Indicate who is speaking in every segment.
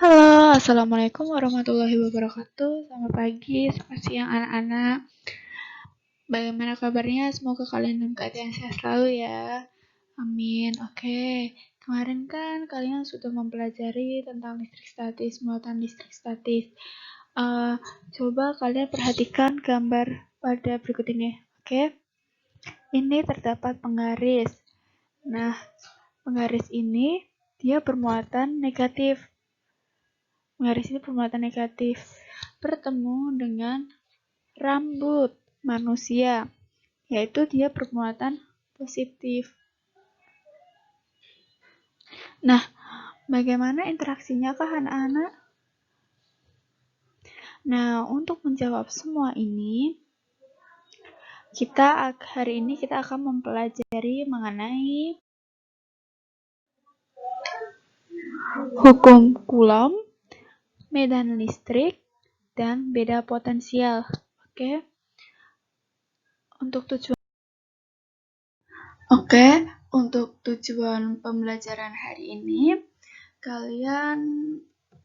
Speaker 1: Halo, assalamualaikum warahmatullahi wabarakatuh. Selamat pagi, selamat siang anak-anak. Bagaimana kabarnya? Semoga kalian dalam keadaan sehat selalu ya. Amin. Oke, kemarin kan kalian sudah mempelajari tentang listrik statis, muatan listrik statis. Coba kalian perhatikan gambar pada berikut ini. Oke, ini terdapat penggaris. Nah, penggaris ini dia bermuatan negatif. Penggaris ini bermuatan negatif bertemu dengan rambut manusia, yaitu dia bermuatan positif. Nah, bagaimana interaksinya kah anak-anak? Nah, untuk menjawab semua ini, hari ini kita akan mempelajari mengenai hukum Coulomb, medan listrik, dan beda potensial. Oke. Untuk tujuan pembelajaran hari ini,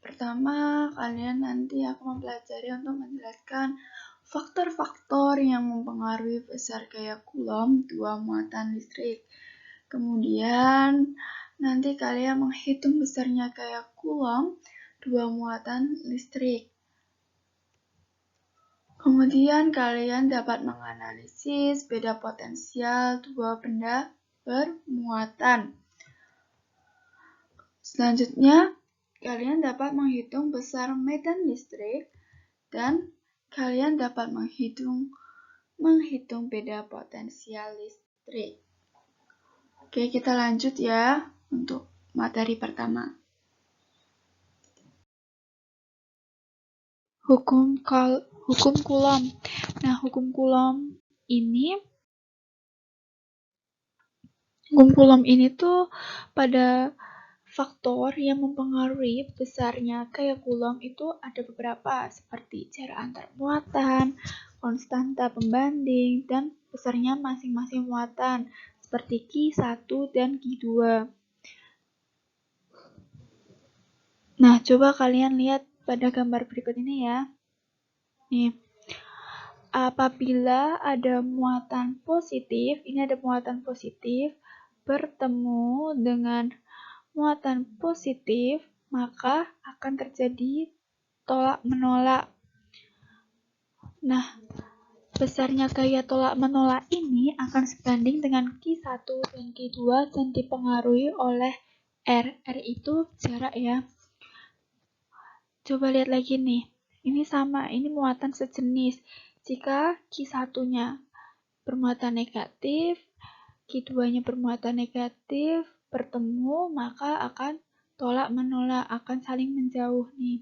Speaker 1: pertama kalian nanti akan mempelajari untuk menjelaskan faktor-faktor yang mempengaruhi besar gaya Coulomb dua muatan listrik. Kemudian nanti kalian menghitung besarnya gaya Coulomb dua muatan listrik. Kemudian kalian dapat menganalisis beda potensial dua benda bermuatan. Selanjutnya, kalian dapat menghitung besar medan listrik dan kalian dapat menghitung beda potensial listrik. Oke, kita lanjut ya untuk materi pertama. Hukum Coulomb. Nah, hukum Coulomb ini tuh pada faktor yang mempengaruhi besarnya gaya Coulomb itu ada beberapa, seperti jarak antar muatan, konstanta pembanding, dan besarnya masing-masing muatan, seperti Q1 dan Q2. Nah, coba kalian lihat pada gambar berikut ini ya. Nih, apabila ada muatan positif, bertemu dengan muatan positif, maka akan terjadi tolak-menolak. Nah, besarnya gaya tolak-menolak ini akan sebanding dengan Q1 dan Q2 dan dipengaruhi oleh R. R itu jarak ya. Coba lihat lagi nih. Ini sama, ini muatan sejenis. Jika Q1-nya bermuatan negatif, Q2-nya bermuatan negatif, bertemu, maka akan tolak-menolak, akan saling menjauh nih,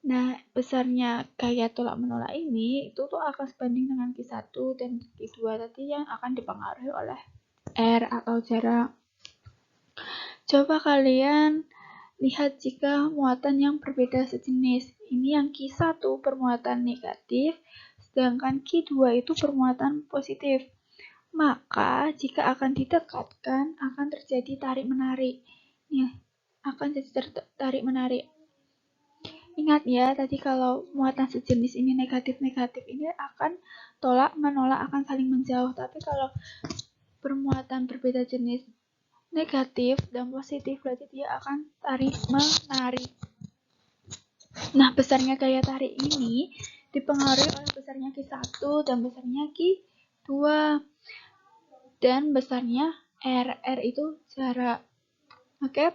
Speaker 1: Nah, besarnya gaya tolak-menolak ini itu tuh akan sebanding dengan Q1 dan Q2 tadi yang akan dipengaruhi oleh R atau jarak. Coba kalian lihat jika muatan yang berbeda sejenis. Ini yang Q1 bermuatan negatif, sedangkan Q2 itu bermuatan positif. Maka jika akan didekatkan akan terjadi tarik-menarik. Tarik-menarik. Ingat ya, tadi kalau muatan sejenis ini negatif-negatif ini akan tolak-menolak, akan saling menjauh. Tapi kalau bermuatan berbeda jenis negatif dan positif, berarti dia akan tarik-menarik. Nah, besarnya gaya tarik ini dipengaruhi oleh besarnya Q1 dan besarnya Q2. Dan besarnya R. R itu jarak. Oke?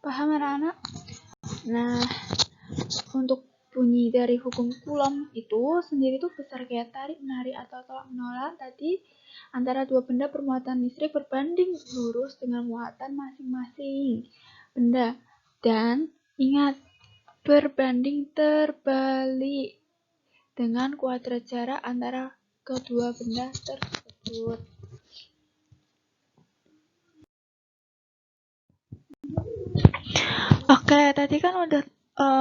Speaker 1: Paham anak-anak? Nah, untuk bunyi dari hukum Coulomb itu sendiri tuh besar gaya tarik, menarik atau tolak menolak tadi antara dua benda bermuatan listrik berbanding lurus dengan muatan masing-masing benda. Dan ingat, berbanding terbalik dengan kuadrat jarak antara kedua benda tersebut. Oke, tadi kan udah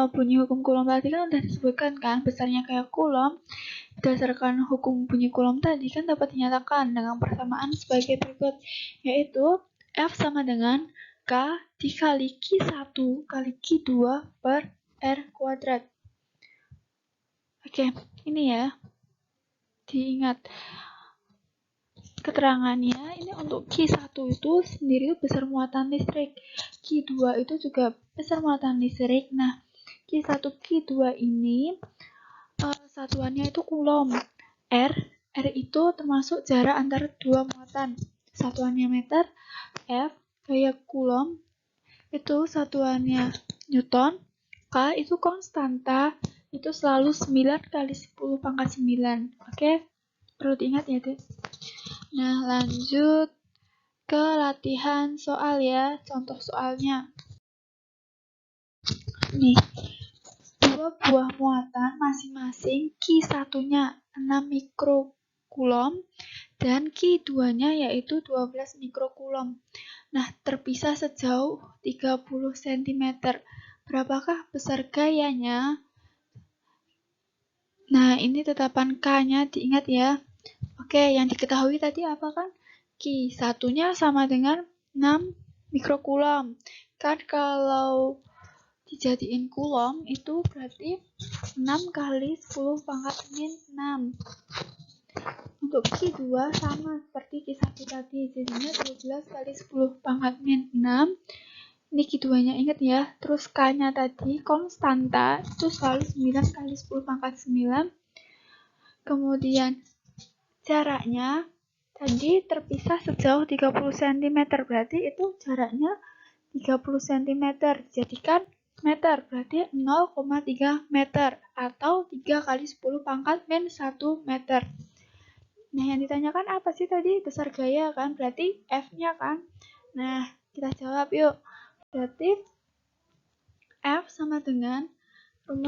Speaker 1: bunyi hukum Coulomb tadi kan udah disebutkan kan, besarnya gaya Coulomb berdasarkan hukum bunyi Coulomb tadi kan dapat dinyatakan dengan persamaan sebagai berikut, yaitu F sama dengan K dikali Q1 kali Q2 per R kuadrat. Oke, ini ya. Diingat keterangannya, ini untuk Q1 itu sendiri besar muatan listrik. Q2 itu juga besar muatan listrik. Nah, Q1, Q2 ini satuannya itu kulom. R itu termasuk jarak antara dua muatan. Satuannya meter. F kayak kulom itu satuannya Newton. K itu konstanta, itu selalu 9 kali 10 pangkat 9. Oke, perlu diingat ya, Dek. Nah, lanjut ke latihan soal ya, contoh soalnya. Nih, dua buah muatan masing-masing Q1-nya 6 mikrokulom dan Q2-nya yaitu 12 mikrokulom. Nah, terpisah sejauh 30 cm. Berapakah besar gayanya? Nah, ini tetapan K-nya diingat ya. Oke, yang diketahui tadi apa kan? Q1-nya sama dengan 6 mikrokulom. Kan kalau dijadiin kulom itu berarti 6 kali 10 pangkat min 6. Untuk Q2 sama seperti Q1 tadi, jadinya 12 kali 10 pangkat min 6. Ini Q2-nya ingat ya. Terus K-nya tadi konstanta, itu selalu 9 kali 10 pangkat 9. Kemudian jaraknya tadi terpisah sejauh 30 cm, berarti itu jaraknya 30 cm. Jadikan meter, berarti 0,3 meter atau 3 kali 10 pangkat min 1 meter. Nah, yang ditanyakan apa sih tadi? Besar gaya kan? Berarti F-nya kan? Nah, kita jawab yuk. Berarti F sama dengan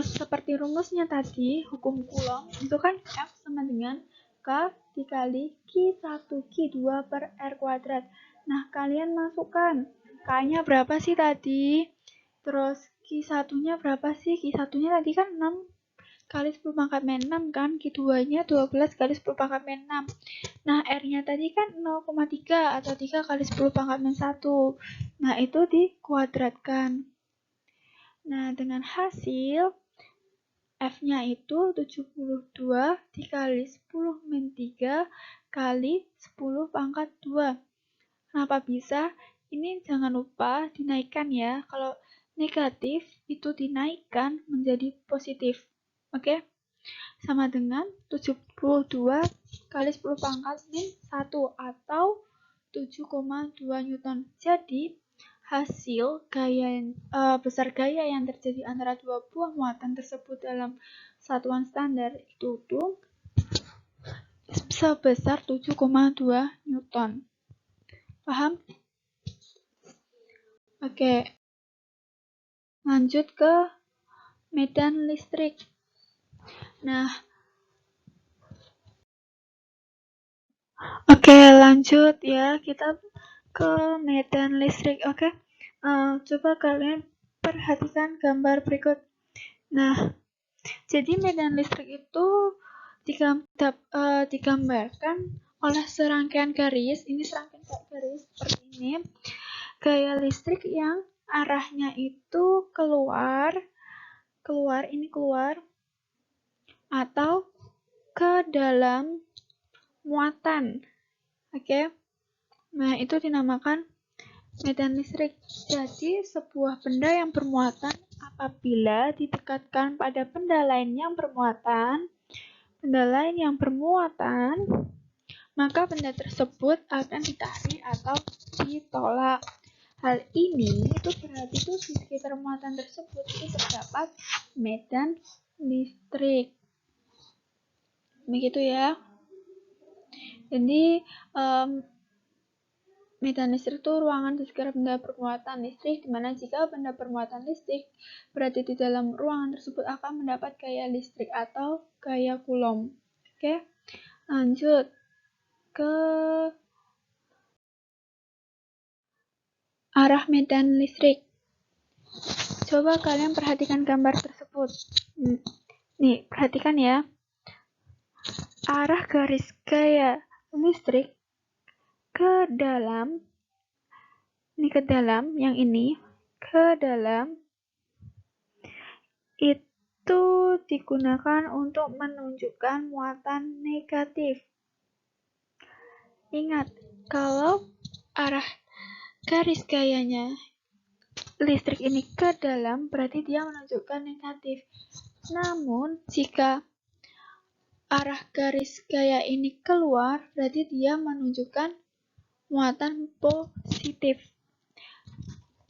Speaker 1: seperti rumusnya tadi, hukum Coulomb, itu kan F sama dengan K dikali Q1 Q2 per R kuadrat. Nah, kalian masukkan K-nya berapa sih tadi? Terus Q1-nya berapa sih? Q1-nya tadi kan 6 kali 10 pangkat min 6 kan? Q2-nya 12 kali 10 pangkat min 6. Nah, R-nya tadi kan 0,3 atau 3 kali 10 pangkat min 1. Nah, itu dikuadratkan. Nah, dengan hasil F-nya itu 72 dikali 10 min 3 kali 10 pangkat 2. Kenapa bisa? Ini jangan lupa dinaikkan ya. Kalau negatif itu dinaikkan menjadi positif. Oke? Sama dengan 72 kali 10 pangkat min 1 atau 7,2 Newton. Jadi, hasil besar gaya yang terjadi antara dua buah muatan tersebut dalam satuan standar itu tuh sebesar 7,2 Newton. Paham? Oke. Lanjut ke medan listrik. Nah, oke, lanjut ya, kita ke medan listrik. Oke. Coba kalian perhatikan gambar berikut. Nah, jadi medan listrik itu digambarkan oleh serangkaian garis. Ini serangkaian garis seperti ini. Gaya listrik yang arahnya itu keluar atau ke dalam muatan. Oke. Nah, itu dinamakan medan listrik. Jadi, sebuah benda yang bermuatan apabila didekatkan pada benda lain yang bermuatan, maka benda tersebut akan ditarik atau ditolak. Hal ini itu berarti di sekitar muatan tersebut itu terdapat medan listrik. Begitu ya. Jadi, medan listrik itu ruangan di sekitar benda bermuatan listrik, di mana jika benda bermuatan listrik berada di dalam ruangan tersebut akan mendapat gaya listrik atau gaya Coulomb. Oke, lanjut ke arah medan listrik. Coba kalian perhatikan gambar tersebut. Nih, perhatikan ya. Arah garis gaya listrik ke dalam ini ke dalam, yang ini ke dalam, itu digunakan untuk menunjukkan muatan negatif. Ingat, kalau arah garis gayanya listrik ini ke dalam, berarti dia menunjukkan negatif. Namun, jika arah garis gaya ini keluar, berarti dia menunjukkan muatan positif.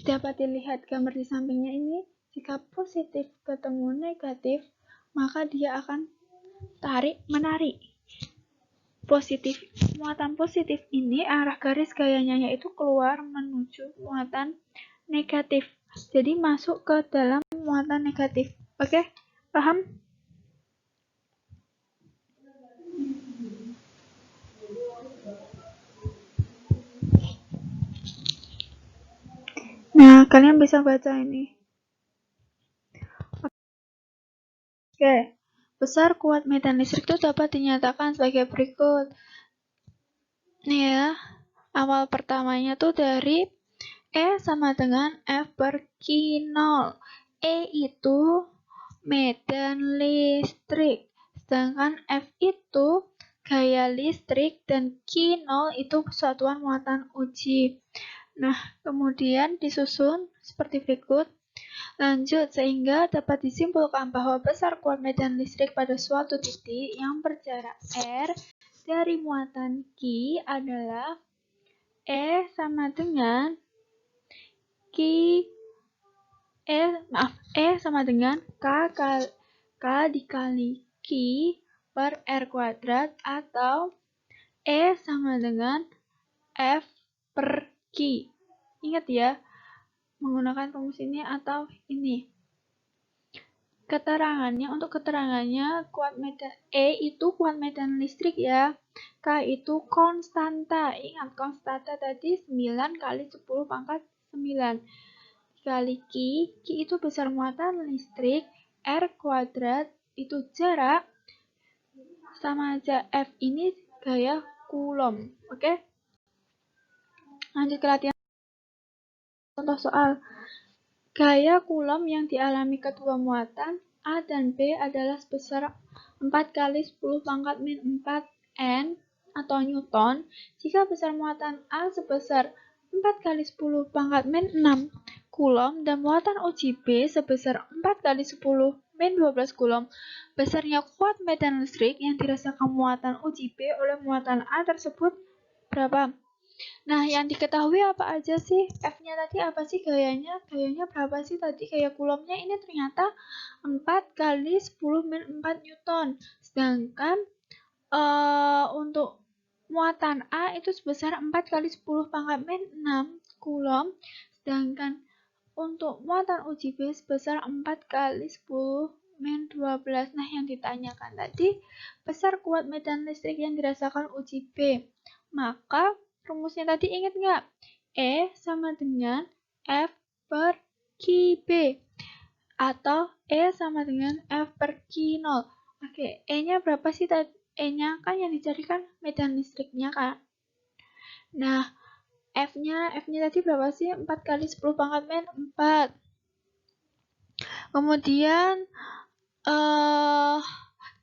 Speaker 1: Dapat dilihat gambar di sampingnya ini, jika positif ketemu negatif, maka dia akan menarik. Positif, muatan positif ini arah garis gayanya yaitu keluar menuju muatan negatif. Jadi masuk ke dalam muatan negatif. Oke, paham? Nah, kalian bisa baca ini. Oke, besar kuat medan listrik itu dapat dinyatakan sebagai berikut. Nih ya, awal pertamanya tuh dari E sama dengan F per Q0. E itu medan listrik, sedangkan F itu gaya listrik dan Q0 itu satuan muatan uji. Nah, kemudian disusun seperti berikut. Lanjut, sehingga dapat disimpulkan bahwa besar kuat medan listrik pada suatu titik yang berjarak R dari muatan Q adalah E sama dengan E sama dengan K dikali Q per R kuadrat, atau E sama dengan F per Q. Ingat ya, menggunakan rumus ini atau ini. Untuk keterangannya, kuat medan E itu kuat medan listrik ya. K itu konstanta. Ingat konstanta tadi 9 kali 10 pangkat 9. Kali Q itu besar muatan listrik, R kuadrat itu jarak, sama aja F ini gaya Coulomb. Oke? Lanjut ke latihan contoh soal. Gaya Coulomb yang dialami kedua muatan A dan B adalah sebesar 4 kali 10 pangkat min 4 N atau Newton, jika besar muatan A sebesar 4 kali 10 pangkat min 6 Coulomb dan muatan uji B sebesar 4 kali 10 min 12 Coulomb. Besarnya kuat medan listrik yang dirasakan muatan uji B oleh muatan A tersebut berapa? Nah, yang diketahui apa aja sih? F-nya tadi apa sih gayanya? Gayanya berapa sih tadi? Gaya Coulombnya ini ternyata 4 kali 10 min 4 Newton. Sedangkan untuk muatan A itu sebesar 4 kali 10 pangkat min 6 Coulomb. Sedangkan untuk muatan uji B sebesar 4 kali 10 min 12. Nah, yang ditanyakan tadi besar kuat medan listrik yang dirasakan uji B. Maka rumusnya tadi ingat nggak? E sama dengan F per QB. Atau E sama dengan F per Q0. Oke, E-nya berapa sih tadi? E-nya kan yang dicarikan medan listriknya kan? Nah, F-nya tadi berapa sih? 4 kali 10 pangkat min 4. Kemudian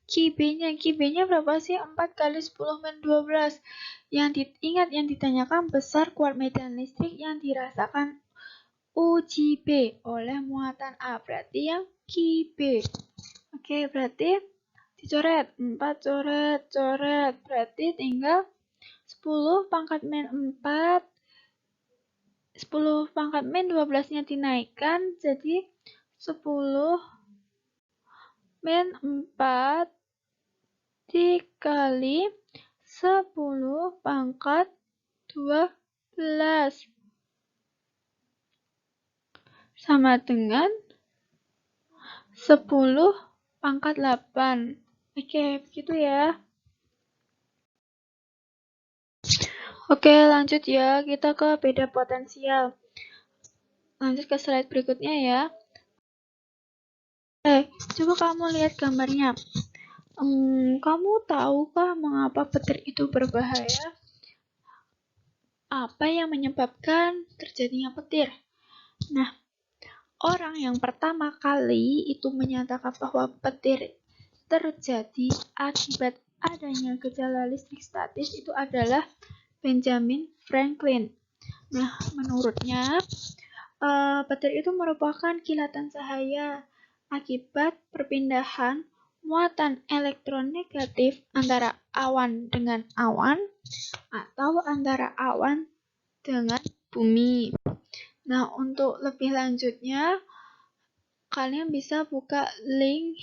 Speaker 1: QB-nya berapa sih? 4 kali 10 min 12. Ingat yang ditanyakan besar kuat medan listrik yang dirasakan uji B oleh muatan A. Berarti yang QB. Oke, berarti dicoret. 4 coret. Berarti tinggal 10 pangkat min 4. 10 pangkat min 12-nya dinaikkan jadi 10 min 4 dikali 10 pangkat 12 sama dengan 10 pangkat 8. Oke, begitu ya. Oke, lanjut ya. Kita ke beda potensial. Lanjut ke slide berikutnya ya. Coba kamu lihat gambarnya. Kamu tahukah mengapa petir itu berbahaya? Apa yang menyebabkan terjadinya petir? Nah, orang yang pertama kali itu menyatakan bahwa petir terjadi akibat adanya gejala listrik statis itu adalah Benjamin Franklin. Nah, menurutnya, petir itu merupakan kilatan cahaya akibat perpindahan muatan elektron negatif antara awan dengan awan atau antara awan dengan bumi. Nah, untuk lebih lanjutnya, kalian bisa buka link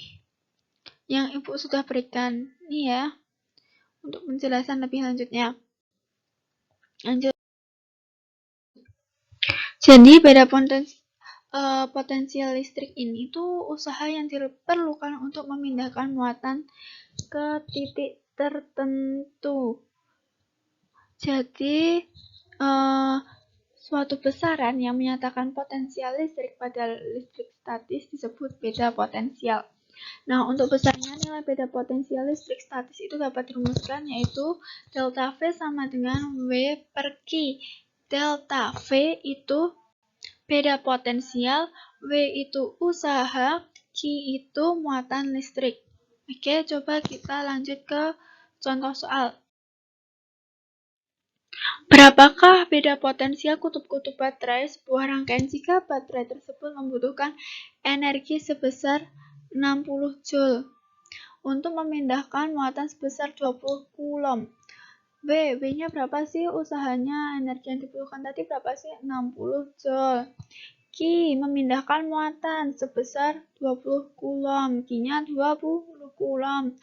Speaker 1: yang Ibu sudah berikan. Nih ya, untuk penjelasan lebih lanjutnya. Lanjut. Jadi, beda potensial listrik ini tuh usaha yang diperlukan untuk memindahkan muatan ke titik tertentu. Jadi, suatu besaran yang menyatakan potensial listrik pada listrik statis disebut beda potensial. Nah, untuk besarnya nilai beda potensial listrik statis itu dapat dirumuskan yaitu delta V sama dengan W per Q. Delta V itu beda potensial, W itu usaha, Q itu muatan listrik. Oke, coba kita lanjut ke contoh soal. Berapakah beda potensial kutub-kutub baterai sebuah rangkaian jika baterai tersebut membutuhkan energi sebesar 60 Joule untuk memindahkan muatan sebesar 20 Coulomb? W-nya berapa sih usahanya? Energi yang dibutuhkan tadi berapa sih? 60 Joule. Q, memindahkan muatan sebesar 20 Coulomb. Q-nya 20 Coulomb.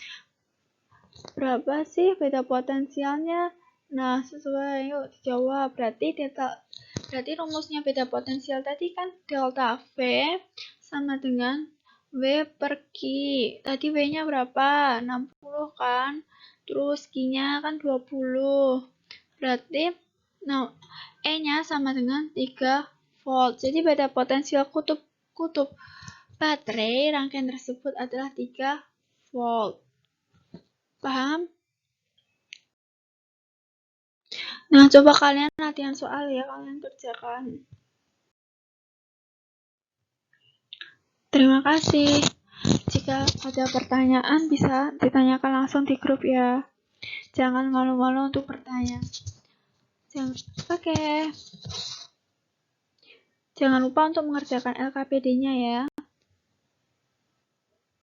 Speaker 1: Berapa sih beda potensialnya? Nah, sesuai, yuk dijawab. Berarti rumusnya beda potensial tadi kan delta V sama dengan W per Q. Tadi W-nya berapa? 60 kan? Terus Q-nya kan 20. Berarti E-nya sama dengan 3 volt. Jadi beda potensial kutub baterai rangkaian tersebut adalah 3 volt. Paham? Nah, coba kalian latihan soal ya, kalian kerjakan. Terima kasih. Jika ada pertanyaan bisa ditanyakan langsung di grup ya. Jangan malu-malu untuk bertanya. Jangan lupa untuk mengerjakan LKPD-nya ya.